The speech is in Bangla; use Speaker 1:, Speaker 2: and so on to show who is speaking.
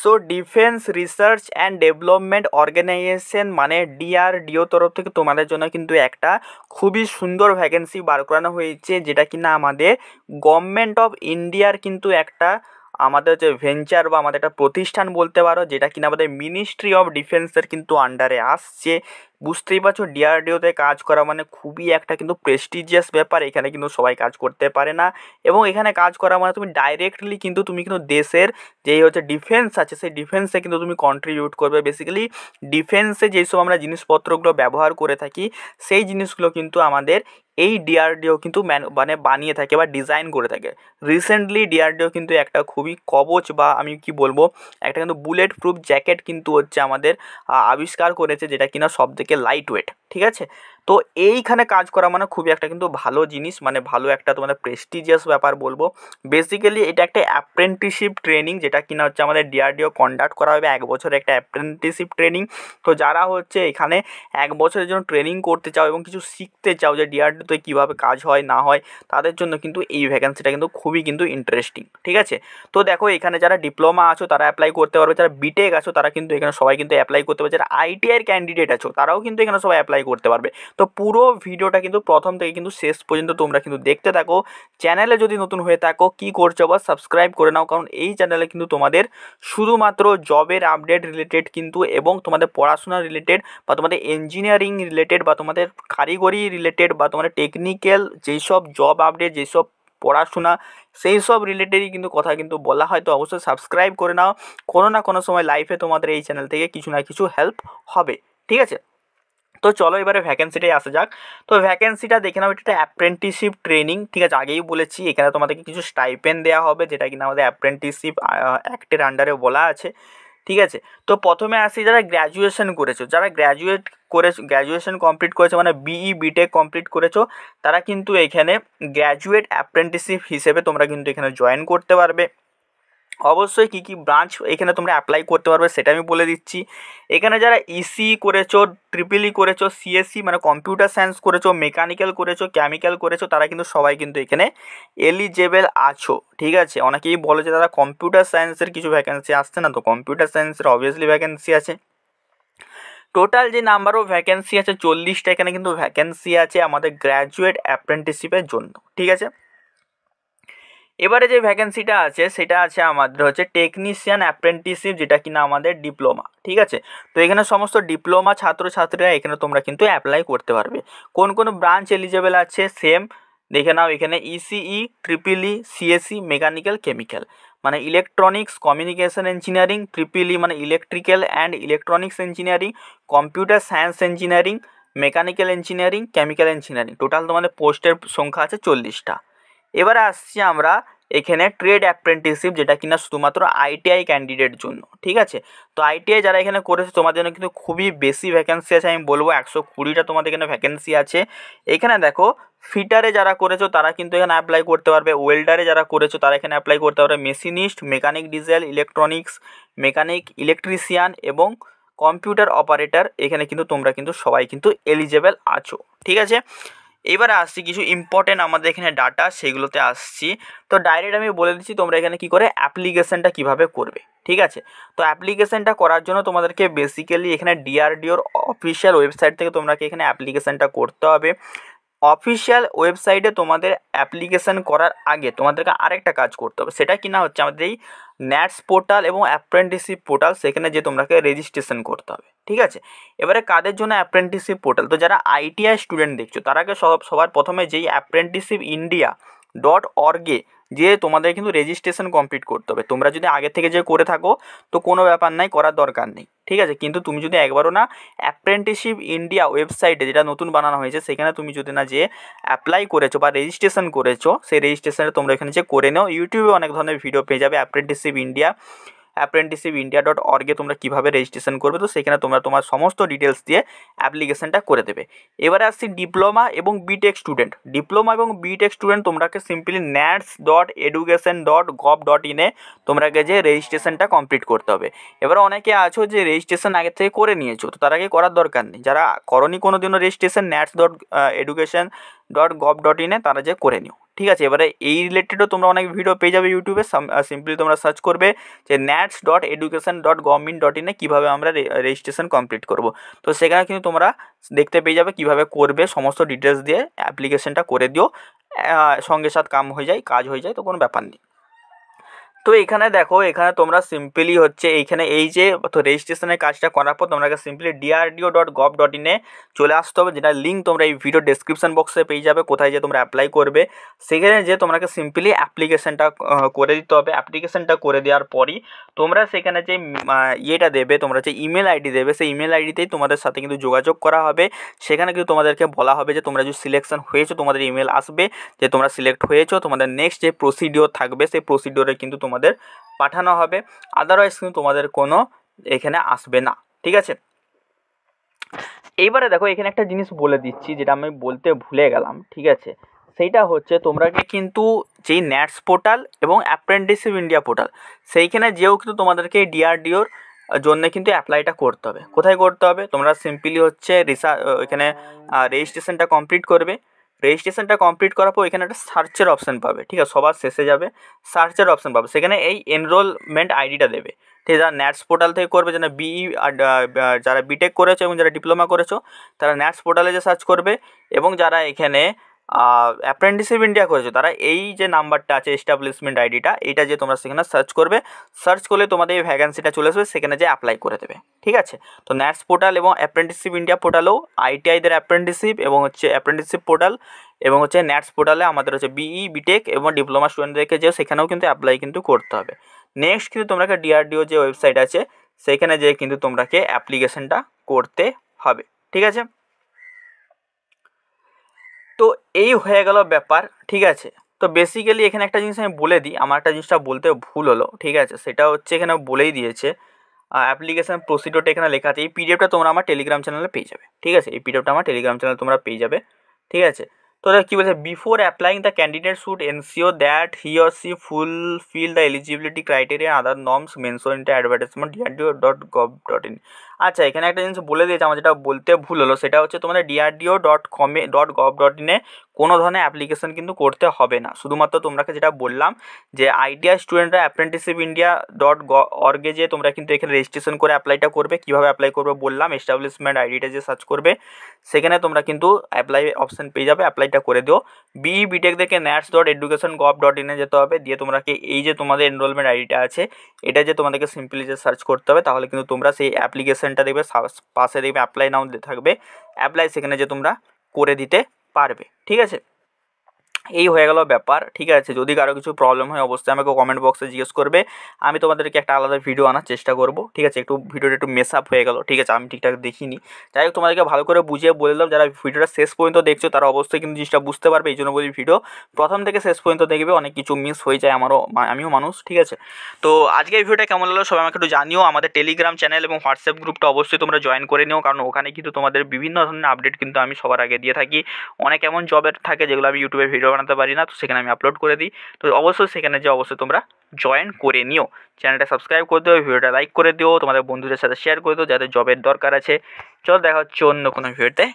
Speaker 1: So defence research and development organisation মানে ডিআরডিও তরফ থেকে তোমাদের জন্য কিন্তু একটা খুবই সুন্দর ভ্যাকেন্সি বার করানো হয়েছে, যেটা কিনা আমাদের গভর্নমেন্ট অফ ইন্ডিয়ার কিন্তু একটা আমাদের যে ভেঞ্চার বা আমাদের একটা প্রতিষ্ঠান বলতে পারো, যেটা কিনা আমাদের মিনিস্ট্রি অফ ডিফেন্সের কিন্তু আন্ডারে আসছে। বুঝতেই পারছো ডিআরডিওতে কাজ করা মানে খুবই একটা কিন্তু প্রেস্টিজিয়াস ব্যাপার। এখানে কিন্তু সবাই কাজ করতে পারে না, এবং এখানে কাজ করা মানে তুমি ডাইরেক্টলি তুমি কিন্তু দেশের যেই হচ্ছে ডিফেন্স আছে সেই ডিফেন্সে কিন্তু তুমি কন্ট্রিবিউট করবে। বেসিক্যালি ডিফেন্সে যেসব আমরা জিনিসপত্রগুলো ব্যবহার করে থাকি সেই জিনিসগুলো কিন্তু আমাদের এই ডিআরডিও কিন্তু মানে বানিয়ে থাকে বা ডিজাইন করে থাকে। রিসেন্টলি ডিআরডিও কিন্তু একটা খুবই কবচ বা আমি কি বলবো একটা কিন্তু বুলেট প্রুফ জ্যাকেট কিন্তু হচ্ছে আমাদের আবিষ্কার করেছে, যেটা কিনা সবথেকে লাইট ওয়েট। ঠিক আছে, তো এইখানে কাজ করা মানে খুবই একটা কিন্তু ভালো জিনিস, মানে ভালো একটা তোমাদের প্রেস্টিজিয়াস ব্যাপার বলবো। বেসিক্যালি এটা একটা অ্যাপ্রেন্টিসশিপ ট্রেনিং, যেটা কিনা হচ্ছে আমাদের ডিআরডিও কন্ডাক্ট করা হবে 1 বছরের একটা অ্যাপ্রেন্টিসশিপ ট্রেনিং। তো যারা হচ্ছে এখানে 1 বছরের জন্য ট্রেনিং করতে চাও এবং কিছু শিখতে চাও যে ডিআরডিওতে কীভাবে কাজ হয় না হয়, তাদের জন্য কিন্তু এই ভ্যাকেন্সিটা কিন্তু খুবই কিন্তু ইন্টারেস্টিং। ঠিক আছে, তো দেখো এখানে যারা ডিপ্লোমা আছো তারা অ্যাপ্লাই করতে পারবে, যারা বিটেক আছো তারা কিন্তু এখানে সবাই কিন্তু অ্যাপ্লাই করতে পারবে, যারা আইটিআইয়ের ক্যান্ডিডেট আছো তারাও কিন্তু এখানে সবাই অ্যাপ্লাই করতে পারবে। তো পুরো ভিডিওটা কিন্তু প্রথম থেকে কিন্তু শেষ পর্যন্ত তোমরা কিন্তু দেখতে থাকো। চ্যানেলে যদি নতুন হয়ে থাকো কি করছো বা সাবস্ক্রাইব করে নাও, কারণ এই চ্যানেলে কিন্তু তোমাদের শুধুমাত্র জবের আপডেট রিলেটেড কিন্তু এবং তোমাদের পড়াশোনা রিলেটেড বা তোমাদের ইঞ্জিনিয়ারিং রিলেটেড বা তোমাদের কারিগরি রিলেটেড বা তোমাদের টেকনিক্যাল যেই সব জব আপডেট যেই সব পড়াশোনা সেই সব রিলেটেডই কিন্তু কথা কিন্তু বলা হয়। তো অবশ্যই সাবস্ক্রাইব করে নাও, কোনো না কোনো সময় লাইফে তোমাদের এই চ্যানেল থেকে কিছু না কিছু হেল্প হবে। ঠিক আছে, তো চলো এবারে ভ্যাকেন্সিটাই আসা যাক। তো ভ্যাকেন্সিটা দেখে নাও, এটা একটা অ্যাপ্রেন্টিসশিপ ট্রেনিং। ঠিক আছে, আগেই বলেছি এখানে তোমাদেরকে কিছু স্টাইপেন্ড দেওয়া হবে, যেটা কিনা আমাদের অ্যাপ্রেন্টিসশিপ অ্যাক্টের আন্ডারে বলা আছে। ঠিক আছে, তো প্রথমে আসি যারা গ্র্যাজুয়েশন করেছো, যারা গ্র্যাজুয়েশন কমপ্লিট করেছো মানে বিই বিটেক কমপ্লিট করেছো, তারা কিন্তু এখানে গ্র্যাজুয়েট অ্যাপ্রেন্টিসশিপ হিসেবে তোমরা কিন্তু এখানে জয়েন করতে পারবে। অবশ্যই কী কী ব্রাঞ্চ এখানে তোমরা অ্যাপ্লাই করতে পারবে সেটা আমি বলে দিচ্ছি। এখানে যারা ইসি করেছো, ট্রিপল ই করেছো, সিএসসি মানে কম্পিউটার সায়েন্স করেছো, মেকানিক্যাল করেছো, কেমিক্যাল করেছো, তারা কিন্তু সবাই কিন্তু এখানে এলিজেবল আছো। ঠিক আছে, অনেকেই বলে যে তারা কম্পিউটার সায়েন্সের কিছু ভ্যাকেন্সি আসছে না, তো কম্পিউটার সায়েন্সের অবভিয়াসলি ভ্যাকেন্সি আছে। টোটাল যে নাম্বার অফ ভ্যাকেন্সি আছে 40টা এখানে কিন্তু ভ্যাকেন্সি আছে আমাদের গ্র্যাজুয়েট অ্যাপ্রেন্টিসশিপের জন্য। ঠিক আছে, এবারে যে ভ্যাকেন্সিটা আছে সেটা আছে আমাদের হচ্ছে টেকনিশিয়ান অ্যাপ্রেন্টিসশিপ, যেটা কিনা আমাদের ডিপ্লোমা। ঠিক আছে, তো এখানে সমস্ত ডিপ্লোমা ছাত্রছাত্রীরা এখানে তোমরা কিন্তু অ্যাপ্লাই করতে পারবে। কোন কোন ব্রাঞ্চ এলিজেবল আছে সেম দেখে নাও, এখানে ECE, triple E, CSC, mechanical, chemical মানে electronics communication engineering, triple E মানে electrical and electronics engineering, computer science engineering, mechanical engineering, chemical engineering. Total তোমাদের পোস্টের সংখ্যা আছে 40টা। এবারে আসছি আমরা এখানে ট্রেড অ্যাপ্রেন্টিসশিপ, যেটা কিনা শুধুমাত্র আইটিআই ক্যান্ডিডেট জন্য। ঠিক আছে, তো আইটিআই যারা এখানে করেছে তোমাদের জন্য কিন্তু খুবই বেশি ভ্যাকেন্সি আছে, আমি বলবো 120টা তোমাদের এখানে ভ্যাকেন্সি আছে। এখানে দেখো ফিটারে যারা করেছো তারা কিন্তু এখানে অ্যাপ্লাই করতে পারবে, ওয়েল্ডারে যারা করেছো তারা এখানে অ্যাপ্লাই করতে পারবে, machinist, mechanic diesel, electronics mechanic, electrician এবং কম্পিউটার অপারেটর এখানে কিন্তু তোমরা কিন্তু সবাই কিন্তু এলিজেবল আছো। ঠিক আছে, এবারে আসছি কিছু ইম্পর্টেন্ট আমাদের এখানে ডাটা, সেগুলোতে আসছি। তো ডাইরেক্ট আমি বলে দিচ্ছি তোমরা এখানে কি করে অ্যাপ্লিকেশনটা কিভাবে করবে। ঠিক আছে, তো অ্যাপ্লিকেশনটা করার জন্য তোমাদেরকে বেসিক্যালি এখানে ডিআরডিওর অফিসিয়াল ওয়েবসাইট থেকে তোমাকে এখানে অ্যাপ্লিকেশনটা করতে হবে। অফিসিয়াল ওয়েবসাইটে তোমাদের অ্যাপ্লিকেশন করার আগে তোমাদেরকে আরেকটা কাজ করতে হবে, সেটা কি না হচ্ছে আমাদের এই ন্যাটস পোর্টাল এবং অ্যাপ্রেন্টিসশিপ পোর্টাল, সেখানে যে তোমাকে রেজিস্ট্রেশন করতে হবে। ঠিক আছে, এবারে কাদের জন্য অ্যাপ্রেন্টিসশিপ পোর্টাল, তো যারা আইটিআই স্টুডেন্ট দেখছো তারাকে সবার প্রথমে যেই অ্যাপ্রেন্টিসশিপ ইন্ডিয়া .org-এ যে তোমাদের কিন্তু রেজিস্ট্রেশন কমপ্লিট করতে হবে। তোমরা যদি আগে থেকে যে করে থাকো তো কোনো ব্যাপার নাই, করার দরকার নেই। ঠিক আছে, কিন্তু তুমি যদি একবারও না অ্যাপ্রেন্টিসশিপ ইন্ডিয়া ওয়েবসাইটে যেটা নতুন বানানো হয়েছে সেখানে তুমি যদি না যে অ্যাপ্লাই করেছো বা রেজিস্ট্রেশন করেছো, সেই রেজিস্ট্রেশনে তোমরা এখানে যে করে নাও। ইউটিউবে অনেক ধরনের ভিডিও পেয়ে যাবে অ্যাপ্রেন্টিসশিপ.org-এ তোমরা কীভাবে রেজিস্ট্রেশন করবে, তো সেখানে তোমরা তোমার সমস্ত ডিটেলস দিয়ে অ্যাপ্লিকেশনটা করে দেবে। এবারে আসছি ডিপ্লোমা এবং বিটেক স্টুডেন্ট। ডিপ্লোমা এবং বিটেক স্টুডেন্ট তোমরাকে সিম্পলি nats.education.gov.in-এ তোমরাকে যে রেজিস্ট্রেশনটা কমপ্লিট করতে হবে। এবারে অনেকে আছো যে রেজিস্ট্রেশন আগে থেকে করে নিয়েছো, তো তার আগে করার দরকার নেই। যারা করনি কোনো দিনও রেজিস্ট্রেশন nats.education NATS.gov.in তারা যে করে নিও, ঠিক আছে। এবারে এই রিলেটেডও তোমরা অনেক ভিডিও পেয়ে যাবে ইউটিউবে। সিম্পলি তোমরা সার্চ করবে যে NATS.education.government.in কীভাবে আমরা রেজিস্ট্রেশন কমপ্লিট করব। তো সেখানে কিন্তু তোমরা দেখতে পেয়ে যাবে কীভাবে করবে, সমস্ত ডিটেলস দিয়ে অ্যাপ্লিকেশনটা করে দিও, সঙ্গে সাথে কাজ হয়ে যায়, তো কোনো ব্যাপার নেই। তো এখানে দেখো, এখানে তোমরা সিম্পলি হচ্ছে এইখানে এই যে তো রেজিস্ট্রেশনের কাজটা করার পর তোমরা সিম্পলি DRDO.gov.in চলে আসতে হবে, যেটা লিঙ্ক তোমরা এই ভিডিও ডেসক্রিপশন বক্সে পেয়ে যাবে, কোথায় যে তোমরা অ্যাপ্লাই করবে। সেখানে যে তোমাকে সিম্পলি অ্যাপ্লিকেশনটা করে দিতে হবে। অ্যাপ্লিকেশনটা করে দেওয়ার পরই তোমরা সেখানে যে ইয়েটা দেবে, তোমরা যে ইমেল আইডি দেবে, সেই ইমেল আইডিতেই তোমাদের সাথে কিন্তু যোগাযোগ করা হবে। সেখানে কিন্তু তোমাদেরকে বলা হবে যে তোমরা যদি সিলেকশন হয়েছো, তোমাদের ইমেল আসবে যে তোমরা সিলেক্ট হয়েছো, তোমাদের নেক্সট যে প্রসিডিওর থাকবে সেই প্রসিডিওরে কিন্তু তোমাদের পাঠানো হবে। আদারওয়াইজ কিন্তু তোমাদের কোনো এখানে আসবে না, ঠিক আছে। এইবারে দেখো, এখানে একটা জিনিস বলে দিচ্ছি যেটা আমি বলতে ভুলে গেলাম, ঠিক আছে। সেইটা হচ্ছে তোমরাকে কিন্তু যেই NATS পোর্টাল এবং অ্যাপ্রেন্টিসশিপ ইন্ডিয়া পোর্টাল, সেইখানে যেও কিন্তু তোমাদেরকে DRDOর জন্য কিন্তু অ্যাপ্লাইটা করতে হবে। কোথায় করতে হবে? তোমরা সিম্পলি হচ্ছে এখানে রেজিস্ট্রেশনটা কমপ্লিট করবে। রেজিস্ট্রেশনটা কমপ্লিট করার পর এখানে একটা সার্চের অপশান পাবে, ঠিক আছে। সবার শেষে যাবে সার্চের অপশান পাবে, সেখানে এই এনরোলমেন্ট আইডিটা দেবে, ঠিক আছে। যারা NATS পোর্টাল থেকে করবে, যারা BE আর যারা বিটেক করেছো এবং যারা ডিপ্লোমা করেছো তারা NATS পোর্টালে যে সার্চ করবে, এবং যারা এখানে অ্যাপ্রেন্টিসশিপ ইন্ডিয়া করেছো তারা এই যে নাম্বারটা আছে এস্টাবলিশমেন্ট আইডিটা, এইটা যে তোমরা সেখানে সার্চ করবে। সার্চ করলে তোমাদের এই ভ্যাকেন্সিটা চলে আসবে, সেখানে যে অ্যাপ্লাই করে দেবে, ঠিক আছে। তো NATS পোর্টাল এবং অ্যাপ্রেন্টিসশিপ ইন্ডিয়া পোর্টালেও ITIদের অ্যাপ্রেন্টিসশিপ এবং হচ্ছে অ্যাপ্রেন্টিসশিপ পোর্টাল এবং হচ্ছে NATS পোর্টালে আমাদের হচ্ছে BE বিটেক এবং ডিপ্লোমা স্টুডেন্টদেরকে যে সেখানেও কিন্তু অ্যাপ্লাই কিন্তু করতে হবে। নেক্সট কিন্তু তোমরাকে DRDO যে ওয়েবসাইট আছে সেখানে যেয়ে কিন্তু তোমরাকে অ্যাপ্লিকেশনটা করতে হবে, ঠিক আছে। তো এই হয়ে গেল ব্যাপার, ঠিক আছে। তো বেসিক্যালি এখানে একটা জিনিস আমি বলে দিই, আমার একটা জিনিসটা বলতে ভুল হলো, ঠিক আছে। সেটা হচ্ছে এখানে বলেই দিয়েছে অ্যাপ্লিকেশন প্রসিডিওরটা এখানে লেখা আছে। এই পিডিএফটা তোমরা আমার টেলিগ্রাম চ্যানেলে পেয়ে যাবে, ঠিক আছে। এই পিডিএফটা আমার টেলিগ্রাম চ্যানেলে তোমরা পেয়ে যাবে, ঠিক আছে। তো কী বলছে, before applying the candidate should ensure that he or she fulfil the eligibility criteria other norms mention in the advertisement DRDO.gov.in। আচ্ছা, এখানে একটা জিনিস বলে দিয়েছে, আমার যেটা বলতে ভুল হলো, সেটা হচ্ছে তোমাদের DRDO.gov.in কোনো ধরনের অ্যাপ্লিকেশন কিন্তু করতে হবে না। শুধুমাত্র তোমরাকে যেটা বললাম যে ITI স্টুডেন্টরা অ্যাপ্রেন্টিসশিপ ইন্ডিয়া .org যে তোমরা কিন্তু এখানে রেজিস্ট্রেশন করে অ্যাপ্লাইটা করবে। কীভাবে অ্যাপ্লাই করবে বললাম, এস্টাবলিশমেন্ট আইডিটা যে সার্চ করবে সেখানে তোমরা কিন্তু অ্যাপ্লাই অপশান পেয়ে যাবে, অ্যাপ্লাইটা করে দিও। BE বিটেক থেকে NATS.education.gov.in যেতে হবে, দিয়ে তোমরাকে এই যে তোমাদের এনরোলমেন্ট আইডিটা আছে এটা যে তোমাদেরকে সিম্পলি যে সার্চ করতে হবে, তাহলে কিন্তু তোমরা সেই অ্যাপ্লিকেশনটা দেখবে, পাশে দেখবে অ্যাপ্লাই নাও থাকবে, অ্যাপ্লাই সেখানে যে তোমরা করে দিতে পারবে, ঠিক আছে। এই হয়ে গেল ব্যাপার, ঠিক আছে। যদি কারো কিছু প্রবলেম হয় অবশ্যই আমাকে কমেন্ট বক্সে জিজ্ঞেস করবে, আমি তোমাদেরকে একটা আলাদা ভিডিও আনার চেষ্টা করব, ঠিক আছে। ভিডিওটা একটু মেস আপ হয়ে গেল, ঠিক আছে, আমি ঠিকঠাক দেখিনি। যাই হোক, তোমাদেরকে ভালো করে বুঝিয়ে বলে দিলাম। যারা ভিডিওটা শেষ পর্যন্ত দেখছো তারা অবশ্যই কিন্তু জিনিসটা বুঝতে পারবে, এই জন্য বলি ভিডিও প্রথম থেকে শেষ পর্যন্ত দেখবে, অনেক কিছু মিস হয়ে যায়, আমিও মানুষ, ঠিক আছে। তো আজকে এই ভিডিওটা কেমন লাগলো সবাই আমাকে একটু জানিও। আমাদের টেলিগ্রাম চ্যানেল এবং হোয়াটসঅ্যাপ গ্রুপটা অবশ্যই তোমরা জয়েন করে নিও, কারণ ওখানে কিন্তু তোমাদের বিভিন্ন ধরনের আপডেট কিন্তু আমি সবার আগে দিয়ে থাকি। অনেক এমন জবের থাকে যেগুলো আমি ইউটিউবে ভিডিও বানাতে পারি না, তো সেখানে আমি আপলোড করে দিই। তো অবশ্যই সেখানে যে অবশ্যই তোমরা জয়েন করে নিও। চ্যানেলটা সাবস্ক্রাইব করে দিও, ভিডিওটা লাইক করে দিও, তোমাদের বন্ধুদের সাথে শেয়ার করে দিও যাদের জবের দরকার আছে। চলো দেখা হচ্ছে অন্য কোনো ভিডিওতে।